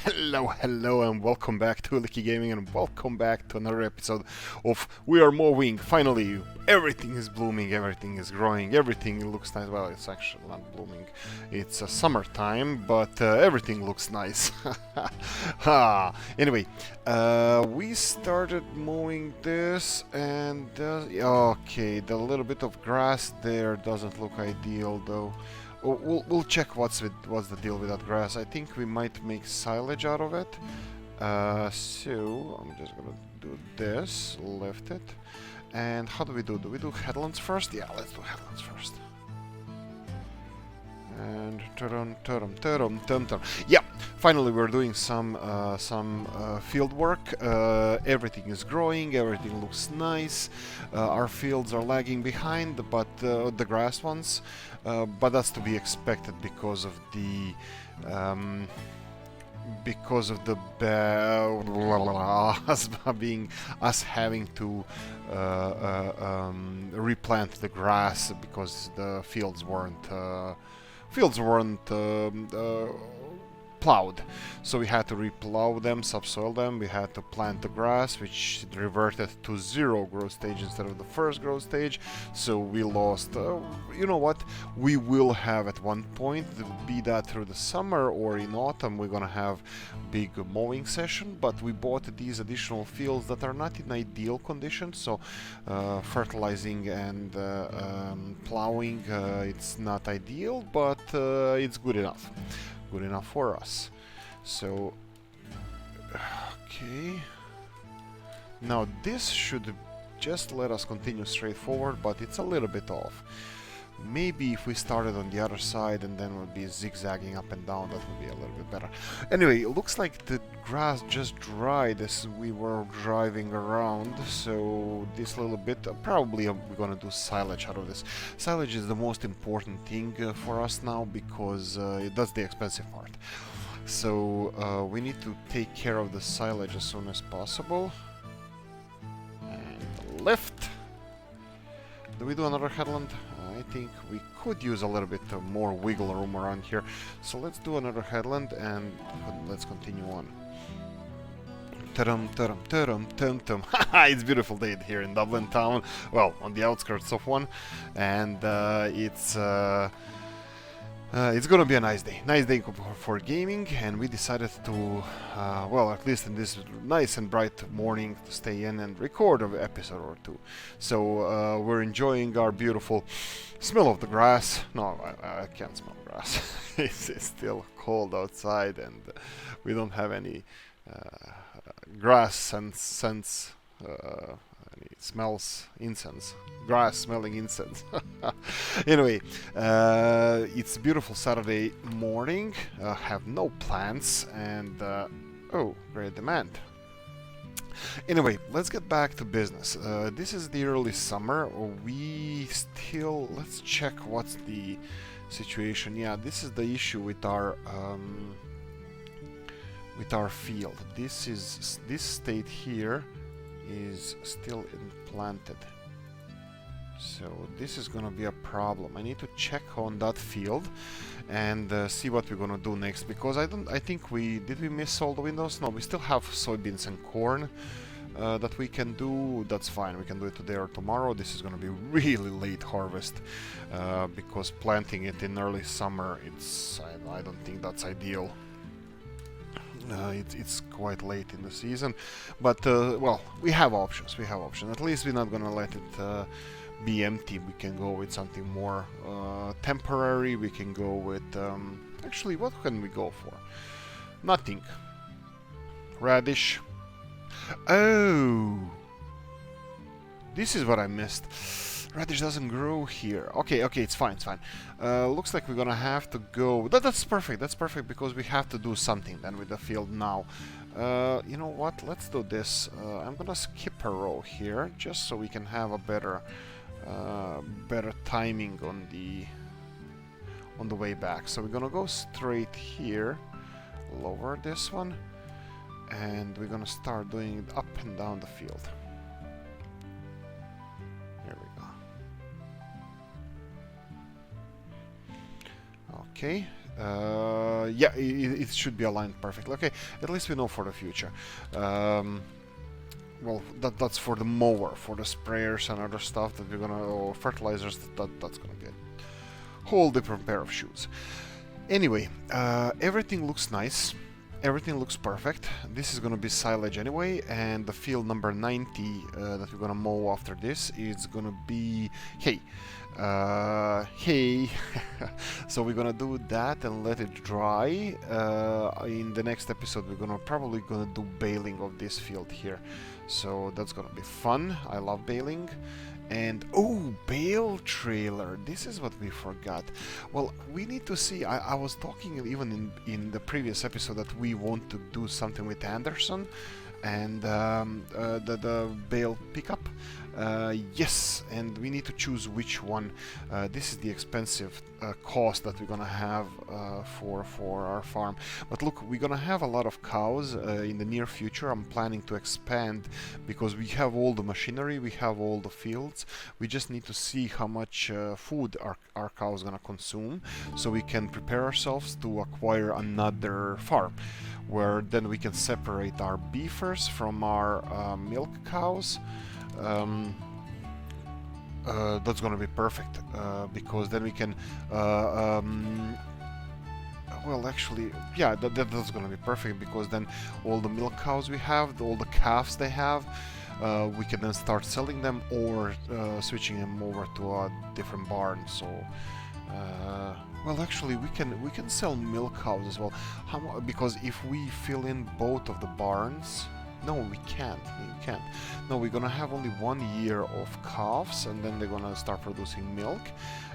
Hello, and welcome back to Oolykee Gaming, and welcome back to another episode of We Are Mowing. Finally, everything is blooming, everything is growing, everything looks nice. Well, it's actually not blooming, it's summertime, but everything looks nice. Anyway, we started mowing this, and okay, the little bit of grass there doesn't look ideal though. We'll check what's the deal with that grass. I think we might make silage out of it. So I'm just gonna do this, lift it, and how do we do? Do we do headlands first? Yeah, let's do headlands first. And yeah, finally we're doing some field work. Everything is growing, everything looks nice. Our fields are lagging behind, but the grass ones. But that's to be expected because of the us having to replant the grass because the fields weren't plowed, so we had to replow them, subsoil them. We had to plant the grass, which reverted to 0 growth stage instead of the first growth stage, so we lost you know what, we will have at one point, be that through the summer or in autumn, we're gonna have big mowing session. But we bought these additional fields that are not in ideal condition, so fertilizing and plowing, it's not ideal, but it's good enough for us. So okay, now this should just let us continue straight forward, but it's a little bit off. Maybe if we started on the other side and then would be zigzagging up and down, that would be a little bit better. Anyway, it looks like the grass just dried as we were driving around, so this little bit, probably we're gonna do silage out of this. Silage is the most important thing for us now, because that's the expensive part. So we need to take care of the silage as soon as possible. And lift. Do we do another headland? I think we could use a little bit more wiggle room around here. So let's do another headland and let's continue on. It's a beautiful day here in Dublin town. Well, on the outskirts of one. And it's gonna be a nice day for gaming, and we decided to, well, at least in this nice and bright morning, to stay in and record an episode or two. So we're enjoying our beautiful smell of the grass. No, I can't smell grass. It's still cold outside, and we don't have any grass and scents. It smells incense, grass smelling incense. Anyway, it's a beautiful Saturday morning, have no plans, and oh, great demand. Anyway, let's get back to business. This is the early summer. Let's check what's the situation. Yeah, this is the issue with our field. This state here is still implanted, so this is gonna be a problem. I need to check on that field and see what we're gonna do next, because I think we miss all the windows? No, we still have soybeans and corn that we can do. That's fine, we can do it today or tomorrow. This is gonna be really late harvest, because planting it in early summer, I don't think that's ideal. It's quite late in the season, but well, we have options. At least we're not gonna let it be empty. We can go with something more temporary. We can go with actually, what can we go for? Nothing. Radish. Oh, this is what I missed. Radish doesn't grow here. Okay, it's fine. Looks like we're gonna have to go. That's perfect, because we have to do something then with the field now. You know what? Let's do this. I'm gonna skip a row here, just so we can have a better timing on the way back. So we're gonna go straight here, lower this one, and we're gonna start doing it up and down the field. Okay, Yeah, it should be aligned perfectly. Okay, at least we know for the future. Well, that's for the mower, for the sprayers and other stuff that we're gonna, or fertilizers, that's gonna be a whole different pair of shoes. Anyway, everything looks nice. Everything looks perfect. This is gonna be silage anyway, and the field number 90 that we're gonna mow after this is gonna be hay. Hay. So we're gonna do that and let it dry. In the next episode, we're probably gonna do baling of this field here. So that's gonna be fun. I love baling. And oh, bale trailer, this is what we forgot. Well, we need to see, I was talking even in the previous episode that we want to do something with Anderson and the bale pickup. Yes, and we need to choose which one. This is the expensive cost that we're gonna have for our farm. But look, we're gonna have a lot of cows in the near future. I'm planning to expand because we have all the machinery, we have all the fields. We just need to see how much food our cows gonna consume, so we can prepare ourselves to acquire another farm, where then we can separate our beefers from our milk cows. That's gonna be perfect because then we can well, actually, yeah, that's gonna be perfect because then all the milk cows we have, all the calves they have, we can then start selling them or switching them over to a different barn. So well, actually, we can sell milk cows as well. Because if we fill in both of the barns, no, we can't. We can't. No, we're gonna have only 1 year of calves, and then they're gonna start producing milk,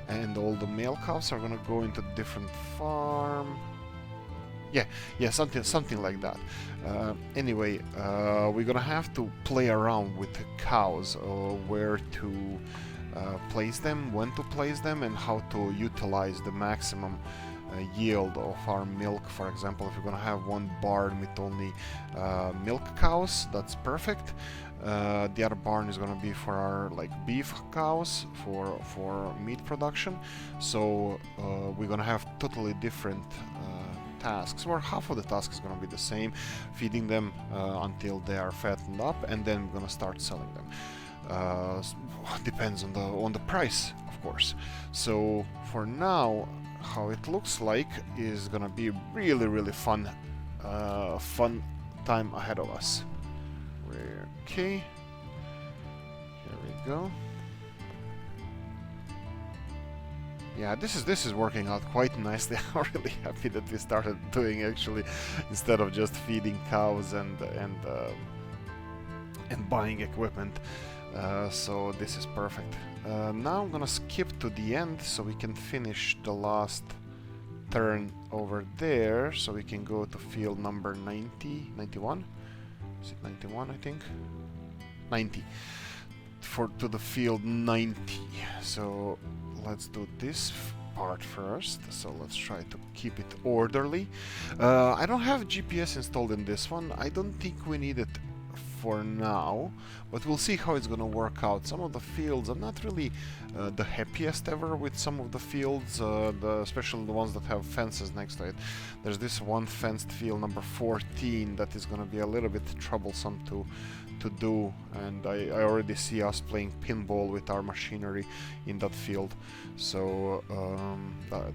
and all the male calves are gonna go into different farm. Yeah, something like that. Anyway, we're gonna have to play around with the cows, where to place them, when to place them, and how to utilize the maximum yield of our milk. For example, if we're gonna have one barn with only milk cows, that's perfect. The other barn is gonna be for our beef cows for meat production. So we're gonna have totally different tasks, or half of the task is gonna be the same, feeding them until they are fattened up, and then we're gonna start selling them. Depends on the price, of course. So for now, how it looks like is gonna be really fun time ahead of us. Okay, here we go. Yeah, this is working out quite nicely. I'm really happy that we started doing, actually, instead of just feeding cows and buying equipment. So this is perfect. Now I'm gonna skip to the end so we can finish the last turn over there, so we can go to field number 90, 91? Is it 91, I think? 90. To the field 90. So let's do this part first. So let's try to keep it orderly. I don't have GPS installed in this one. I don't think we need it for now, but we'll see how it's gonna work out. Some of the fields, I'm not really the happiest ever with some of the fields, especially the ones that have fences next to it. There's this one fenced field, number 14, that is gonna be a little bit troublesome to do, and I already see us playing pinball with our machinery in that field. So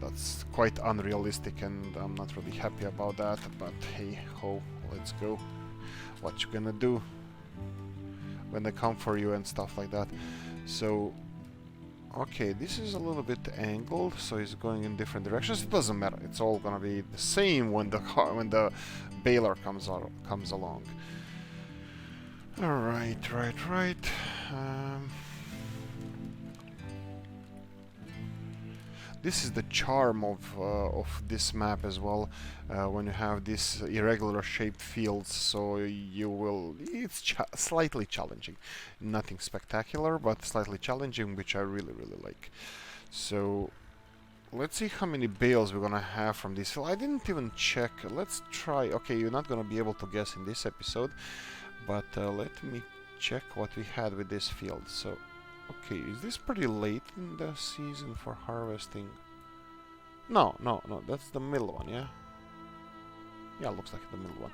that's quite unrealistic, and I'm not really happy about that, but hey ho, let's go. What you gonna do when they come for you and stuff like that. So okay, this is a little bit angled, so it's going in different directions. It doesn't matter, it's all gonna be the same when the baler comes along. Alright, right. This is the charm of this map as well, when you have these irregular shaped fields, so it's slightly challenging. Nothing spectacular, but slightly challenging, which I really like. So let's see how many bales we're gonna have from this field. I didn't even check. Let's try. Okay, you're not gonna be able to guess in this episode, but let me check what we had with this field. So okay, is this pretty late in the season for harvesting? No, no, no, that's the middle one, yeah? Yeah, looks like the middle one.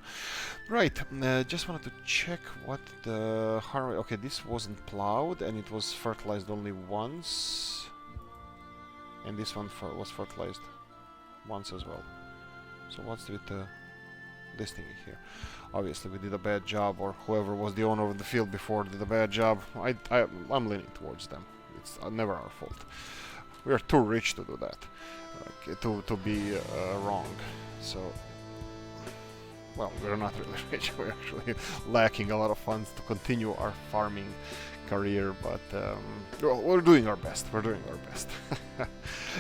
Right, just wanted to check what the harvest... Okay, this wasn't plowed, and it was fertilized only once. And this one was fertilized once as well. So what's with this thing here? Obviously we did a bad job, or whoever was the owner of the field before did a bad job. I'm leaning towards them. It's never our fault. We are too rich to do that, to be wrong. So, well, we're not really rich. We're actually lacking a lot of funds to continue our farming career, but well, we're doing our best. We're doing our best.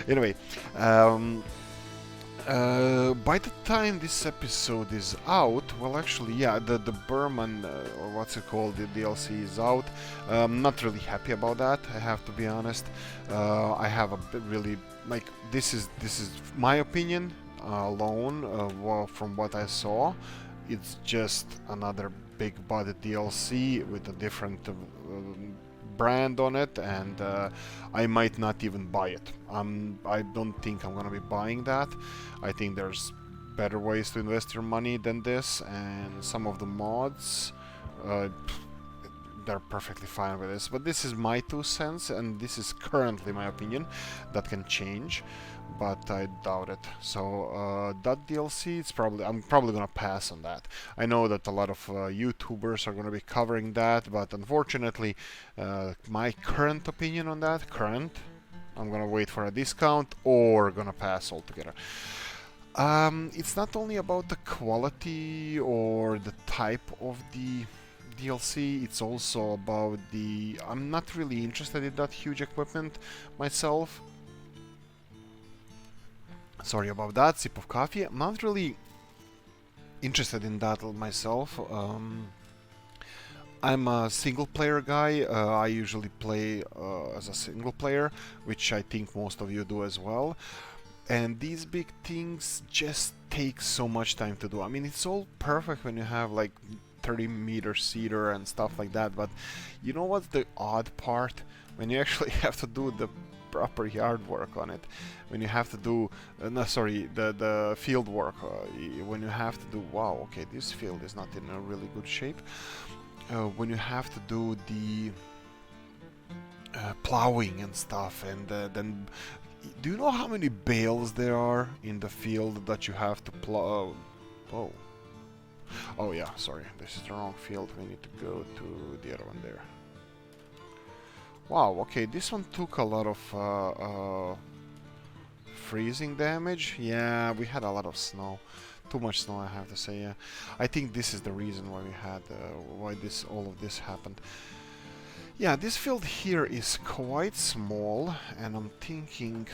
Anyway, by the time this episode is out, well, actually, yeah, the Berman, or what's it called, the DLC is out. I'm not really happy about that, I have to be honest. I have a bit really, like, this is my opinion alone. Well, from what I saw, it's just another big body DLC with a different brand on it, and I might not even buy it. I don't think I'm gonna be buying that. I think there's better ways to invest your money than this, and some of the mods, they're perfectly fine with this. But this is my 2 cents, and this is currently my opinion. That can change, but I doubt it. So that DLC, I'm probably gonna pass on that. I know that a lot of YouTubers are gonna be covering that, but unfortunately, my current opinion on that, I'm gonna wait for a discount or gonna pass altogether. It's not only about the quality or the type of the DLC, it's also about I'm not really interested in that huge equipment myself. Sorry about that, sip of coffee. I'm not really interested in that myself. I'm a single player guy. I usually play as a single player, which I think most of you do as well. And these big things just take so much time to do. I mean, it's all perfect when you have like 30-meter seeder and stuff like that, but you know what's the odd part? When you actually have to do the proper yard work on it, when you have to do the field work, when you have to do, wow, okay, this field is not in a really good shape, when you have to do the plowing and stuff, and then do you know how many bales there are in the field that you have to plow? Oh yeah, sorry, this is the wrong field. We need to go to the other one there. Wow, okay, this one took a lot of freezing damage. Yeah, we had a lot of snow. Too much snow, I have to say. Yeah, I think this is the reason why we had all of this happened. Yeah, this field here is quite small, and I'm thinking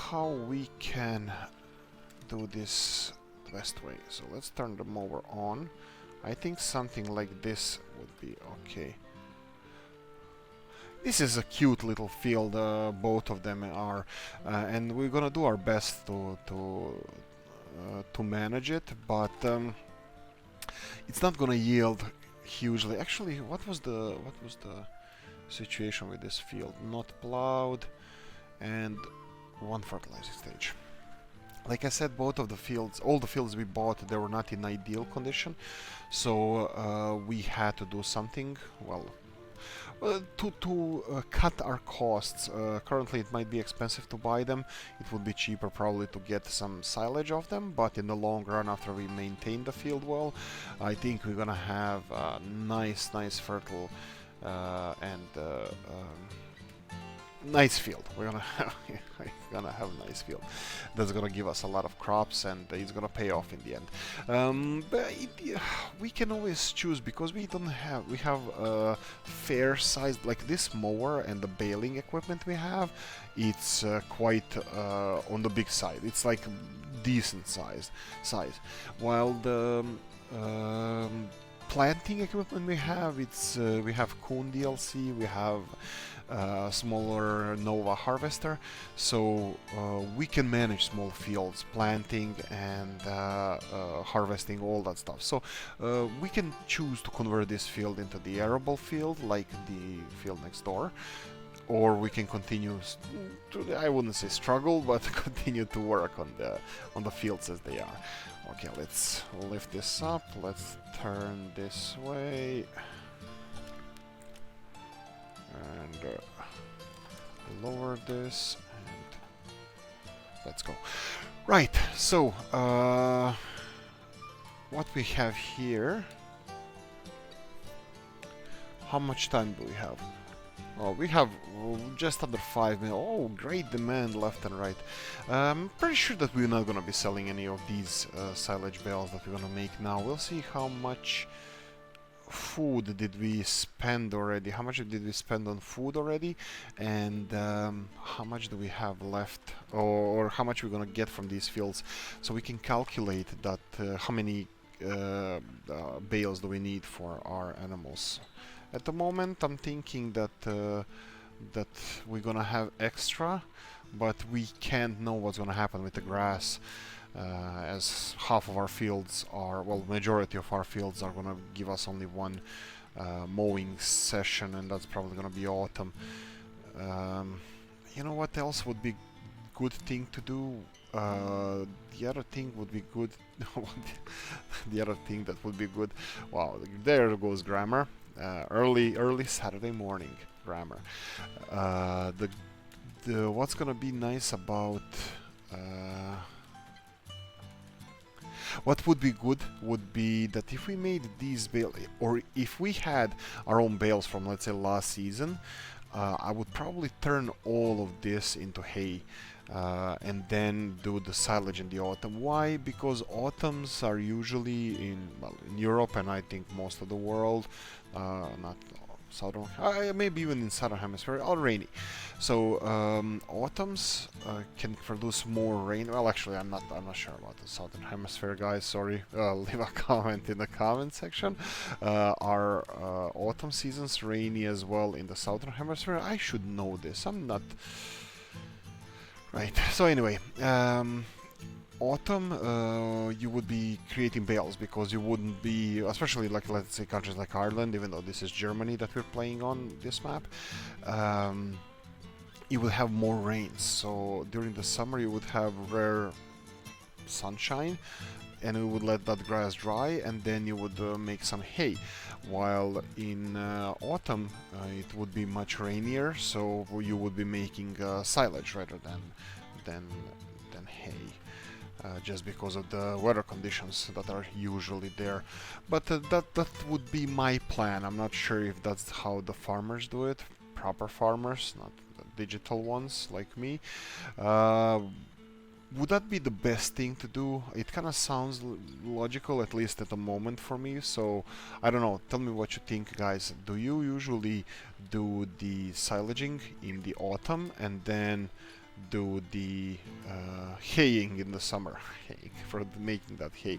how we can do this the best way. So let's turn the mower on. I think something like this would be okay. This is a cute little field, both of them are, and we're gonna do our best to manage it, but it's not gonna yield hugely. Actually, what was the situation with this field? Not plowed and one fertilizing stage. Like I said, both of the fields, all the fields we bought, they were not in ideal condition, so we had to do something, well, to cut our costs. Currently it might be expensive to buy them. It would be cheaper probably to get some silage of them, but in the long run, after we maintain the field well, I think we're gonna have a nice fertile and nice field. We're gonna have a nice field that's gonna give us a lot of crops, and it's gonna pay off in the end. But we can always choose, because we have a fair size, like this mower and the baling equipment we have. It's quite on the big side. It's like decent size. While the planting equipment we have, we have Kuhn DLC, we have smaller Nova harvester, so we can manage small fields, planting and harvesting, all that stuff. So we can choose to convert this field into the arable field, like the field next door, or we can continue to, I wouldn't say struggle, but continue to work on the fields as they are. Okay, let's lift this up. Let's turn this way and lower this, and let's go. Right. So what we have here. How much time do we have? Oh, we have just under 5 minutes. Oh, great demand left and right. I'm pretty sure that we're not going to be selling any of these silage bales that we're going to make now. We'll see how much food did we spend already. How much did we spend on food already? And how much do we have left? Or how much we're going to get from these fields. So we can calculate that how many bales do we need for our animals. At the moment, I'm thinking that that we're gonna have extra, but we can't know what's gonna happen with the grass, as half of our fields are, well, majority of our fields are gonna give us only one mowing session, and that's probably gonna be autumn. You know what else would be good thing to do? The other thing would be good. The other thing that would be good. Wow, there goes grammar. Early Saturday morning grammar. What's gonna be nice about what would be good would be that if we made these bales, or if we had our own bales from, let's say, last season, I would probably turn all of this into hay. And then do the silage in the autumn. Why? Because autumns are usually in Europe, and I think most of the world, not southern, maybe even in southern hemisphere, all rainy. So autumns can produce more rain. Well, actually, I'm not sure about the southern hemisphere, guys. Sorry. Leave a comment in the comment section. Are autumn seasons rainy as well in the southern hemisphere? I should know this. I'm not. Right, so anyway, autumn, you would be creating bales, because you wouldn't be, especially like, let's say, countries like Ireland, even though this is Germany that we're playing on this map, you would have more rains. So during the summer you would have rare sunshine, and you would let that grass dry, and then you would make some hay. While in autumn it would be much rainier, so you would be making silage rather than hay, just because of the weather conditions that are usually there. But that would be my plan. I'm not sure if that's how the farmers do it, proper farmers, not the digital ones like me. Would that be the best thing to do? It kind of sounds logical, at least at the moment for me, so I don't know. Tell me what you think, guys. Do you usually do the silaging in the autumn and then do the haying in the summer? For making that hay.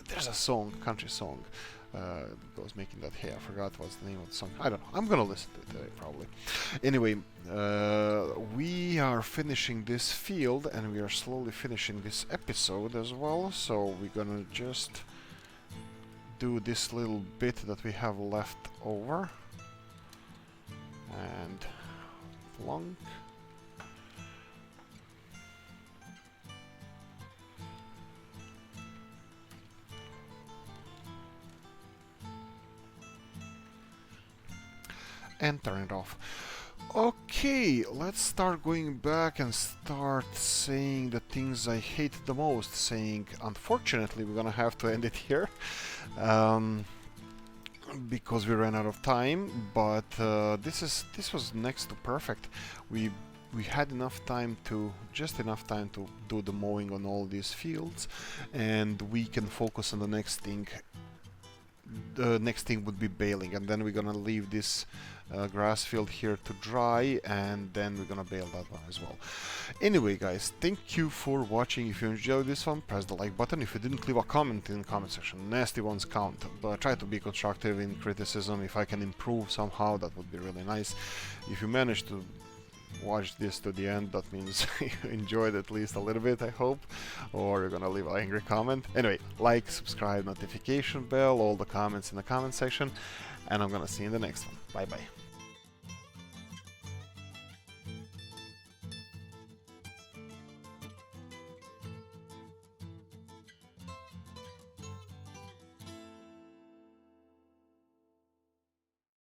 There's a song, country song, goes making that hay. I forgot what's the name of the song. I don't know. I'm gonna listen to it today, probably. Anyway, we are finishing this field, and we are slowly finishing this episode as well. So we're gonna just do this little bit that we have left over, and plunk. And turn it off. Okay, let's start going back and start saying the things I hate the most. Saying, unfortunately, we're gonna have to end it here, because we ran out of time. But this was next to perfect. We had enough time to, just enough time to do the mowing on all these fields, and we can focus on the next thing. The next thing would be baling, and then we're gonna leave this grass field here to dry, and then we're gonna bale that one as well. Anyway, guys, thank you for watching. If you enjoyed this one, press the like button. If you didn't, leave a comment in the comment section. Nasty ones count, but try to be constructive in criticism. If I can improve somehow, that would be really nice. If you manage to watch this to the end, that means you enjoyed at least a little bit, I hope, or you're gonna leave an angry comment. Anyway, like, subscribe, notification bell, all the comments in the comment section, and I'm gonna see you in the next one. Bye bye.